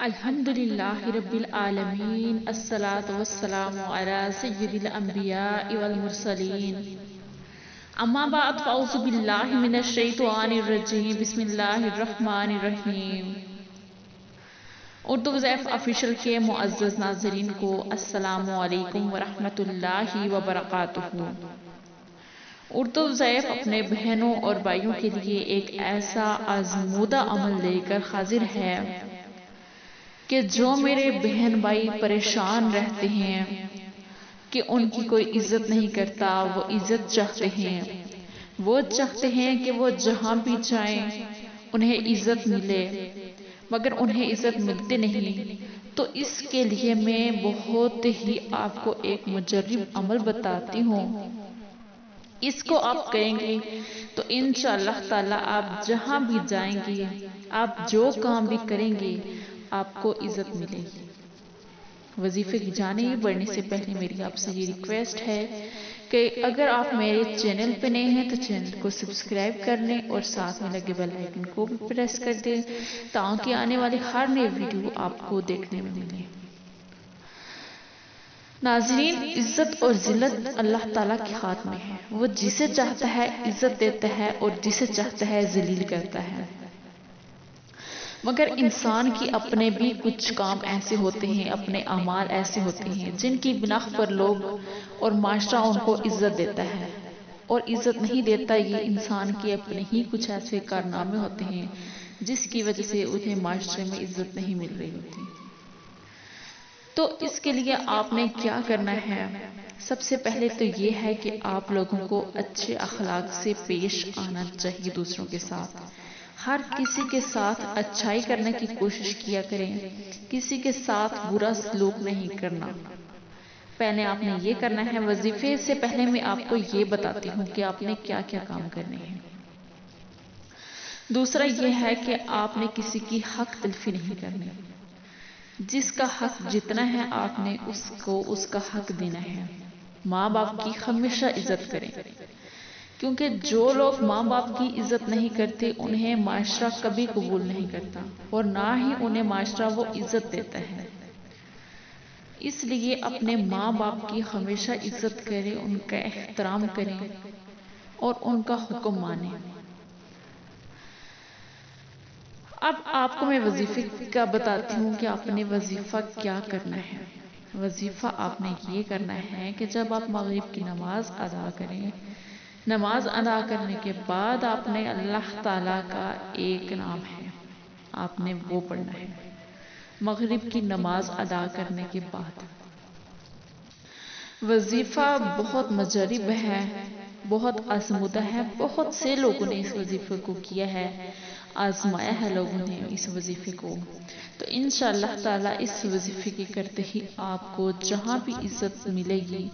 الحمدللہ رب العالمین، الصلاة والسلام علی سید الانبیاء والمرسلین، اما بعد فاعوذ باللہ من الشیطان الرجیم، بسم اللہ الرحمن الرحیم۔ اردو وظائف آفیشل کے معزز ناظرین کو السلام علیکم ورحمۃ اللہ وبرکاتہ۔ اردو وظائف اپنے بہنوں اور بھائیوں کے لیے ایک ایسا آزمودہ عمل لے کر حاضر ہے کہ جو میرے بہن بھائی پریشان رہتے ہیں کہ ان کی کوئی عزت نہیں کرتا، وہ عزت چاہتے ہیں، وہ چاہتے ہیں کہ وہ جہاں بھی جائیں انہیں عزت ملے، مگر انہیں عزت ملتی نہیں۔ تو اس کے لیے میں بہت ہی آپ کو ایک مجرب عمل بتاتی ہوں۔ اس کو آپ کریں گے تو انشاءاللہ تعالی آپ جہاں بھی جائیں گے، آپ جو کام بھی کریں گے، آپ کو عزت ملے گی۔ وظیفے کی جانب بڑھنے سے پہلے میری آپ سے یہ ریکویسٹ ہے کہ اگر آپ میرے چینل پہ نئے ہیں تو چینل کو سبسکرائب کر لیں اور ساتھ میں لگے بیل آئیکن کو بھی پریس کر دیں تاکہ آنے والی ہر نئی ویڈیو آپ کو دیکھنے میں ملے۔ ناظرین، عزت اور ذلت اللہ تعالیٰ کے ہاتھ میں ہے۔ وہ جسے چاہتا ہے عزت دیتا ہے اور جسے چاہتا ہے ذلیل کرتا ہے۔ مگر انسان کی اپنے بھی کچھ کام ایسے ہوتے ہیں، اپنے اعمال ایسے ہوتے ہیں جن کی بنا پر لوگ اور معاشرہ ان کو عزت دیتا ہے، اور عزت نہیں دیتا۔ یہ انسان کے اپنے ہی کچھ ایسے کارنامے ہوتے ہیں جس کی وجہ سے انہیں معاشرے میں عزت نہیں مل رہی ہوتی۔ تو اس کے لیے آپ نے کیا کرنا ہے؟ سب سے پہلے تو یہ ہے کہ آپ لوگوں کو اچھے اخلاق سے پیش آنا چاہیے دوسروں کے ساتھ۔ ہر کسی کے ساتھ اچھائی کرنے کی کوشش کیا کریں، کسی کے ساتھ برا سلوک نہیں کرنا۔ پہلے آپ نے یہ کرنا ہے۔ وظیفے سے پہلے میں آپ کو یہ بتاتی ہوں کہ آپ نے کیا کیا کام کرنے ہیں۔ دوسرا یہ ہے کہ آپ نے کسی کی حق تلفی نہیں کرنی۔ جس کا حق جتنا ہے آپ نے اس کو اس کا حق دینا ہے۔ ماں باپ کی ہمیشہ عزت کریں، کیونکہ جو لوگ ماں باپ کی عزت نہیں کرتے انہیں معاشرہ کبھی قبول نہیں کرتا، اور نہ ہی انہیں معاشرہ وہ عزت دیتا ہے۔ اس لیے اپنے ماں باپ کی ہمیشہ عزت کریں، ان کا احترام کریں اور ان کا حکم مانیں۔ اب آپ کو میں وظیفے کا بتاتی ہوں کہ آپ نے وظیفہ کیا کرنا ہے۔ وظیفہ آپ نے یہ کرنا ہے کہ جب آپ مغرب کی نماز ادا کریں، نماز ادا کرنے کے بعد آپ نے اللہ تعالیٰ کا ایک نام ہے، آپ نے وہ پڑھنا ہے مغرب کی نماز ادا کرنے کے بعد۔ وظیفہ بہت مجرب ہے، بہت آزمودہ ہے، بہت سے لوگوں نے اس وظیفے کو کیا ہے، آزمایا ہے لوگوں نے اس وظیفے کو۔ تو انشاءاللہ تعالیٰ اس وظیفے کے کرتے ہی آپ کو جہاں بھی عزت ملے گی،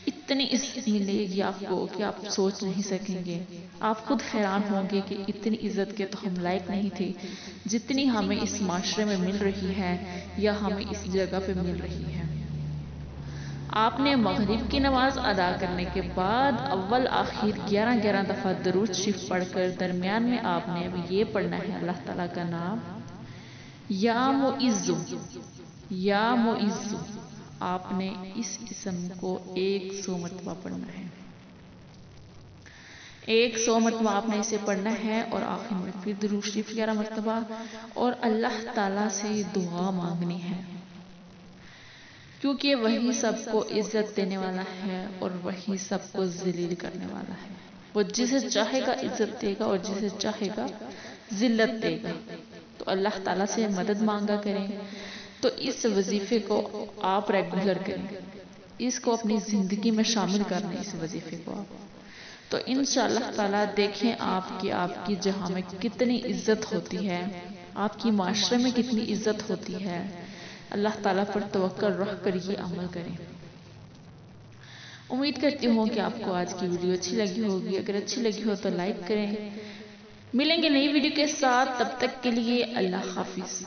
اتنی عزت ملے گی آپ کو کہ آپ سوچ نہیں سکیں گے۔ آپ خود حیران ہوں گے کہ اتنی عزت کے تو ہم لائق نہیں تھے جتنی ہمیں اس معاشرے میں مل رہی ہے یا ہمیں اس جگہ پہ مل رہی ہے۔ آپ نے مغرب کی نماز ادا کرنے کے بعد اول آخر 11 دفعہ درود شریف پڑھ کر درمیان میں آپ نے اب یہ پڑھنا ہے اللہ تعالیٰ کا نام، یا معز، یا معز۔ آپ نے اس اسم کو 100 مرتبہ پڑھنا ہے، 100 مرتبہ آپ نے اسے پڑھنا ہے، اور آخر میں پھر درود شریف 11 مرتبہ، اور اللہ تعالیٰ سے دعا مانگنی ہے، کیونکہ وہی سب کو عزت دینے والا ہے اور وہی سب کو ذلیل کرنے والا ہے۔ وہ جسے چاہے گا عزت دے گا اور جسے چاہے گا ذلت دے گا۔ تو اللہ تعالیٰ سے مدد مانگا کریں۔ تو اس وظیفے کو آپ ریگولر کریں، اس کو اپنی زندگی میں شامل کریں اس وظیفے کو آپ۔ تو انشاءاللہ تعالیٰ دیکھیں آپ کی جہاں میں کتنی عزت ہوتی ہے، آپ کی معاشرے میں کتنی عزت ہوتی ہے۔ اللہ تعالیٰ پر توکل رکھ کر یہ عمل کریں۔ امید کرتی ہوں کہ آپ کو آج کی ویڈیو اچھی لگی ہوگی۔ اگر اچھی لگی ہو تو لائک کریں۔ ملیں گے نئی ویڈیو کے ساتھ، تب تک کے لیے اللہ حافظ۔